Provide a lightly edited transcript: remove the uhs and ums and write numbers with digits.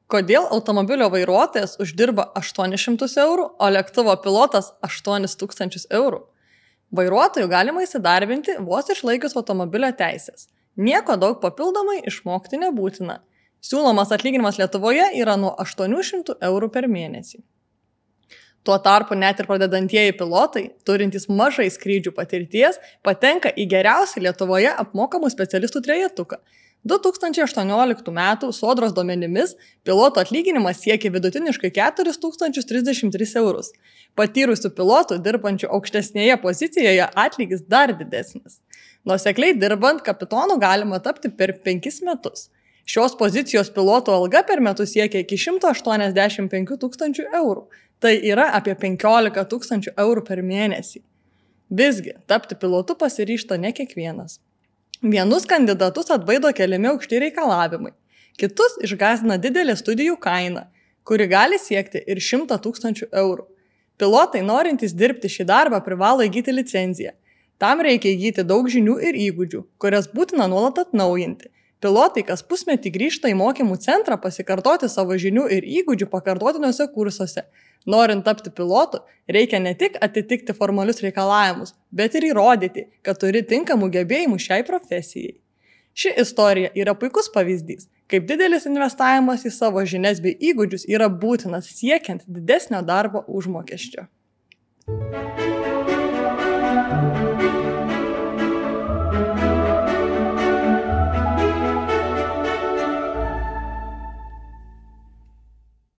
Kodėl automobilio vairuotojas uždirba 800 eurų, o lėktuvo pilotas 8000 eurų? Vairuotojų galima įsidarbinti vos išlaikius automobilio teisės. Nieko daug papildomai išmokti nebūtina. Siūlomas atlyginimas Lietuvoje yra nuo 800 eurų per mėnesį. Tuo tarpu net ir pradedantieji pilotai, turintys mažai skrydžių patirties, patenka į geriausią Lietuvoje apmokamų specialistų trejetuką. 2018 m. Sodros duomenimis piloto atlyginimas siekia vidutiniškai 4033 eurus. Patyrusių pilotų dirbančių aukštesnėje pozicijoje atlygis dar didesnis. Nuosekliai dirbant, kapitonu galima tapti per 5 metus. Šios pozicijos piloto alga per metus siekia iki 185 000 eurų. Tai yra apie 15 000 eurų per mėnesį. Visgi, tapti pilotu pasiryžta ne kiekvienas. Vienus kandidatus atbaido keliami aukšti reikalavimai, kitus išgąsdina didelė studijų kaina, kuri gali siekti ir 100 000 eurų. Pilotai, norintys dirbti šį darbą, privalo įgyti licenciją. Tam reikia įgyti daug žinių ir įgūdžių, kurias būtina nuolat atnaujinti. Pilotai kas pusmetį grįžta į mokymų centrą pasikartoti savo žinių ir įgūdžių pakartotiniuose kursuose. Norint tapti pilotu, reikia ne tik atitikti formalius reikalavimus, bet ir įrodyti, kad turi tinkamų gebėjimų šiai profesijai. Ši istorija yra puikus pavyzdys, kaip didelis investavimas į savo žinias bei įgūdžius yra būtinas siekiant didesnio darbo užmokesčio.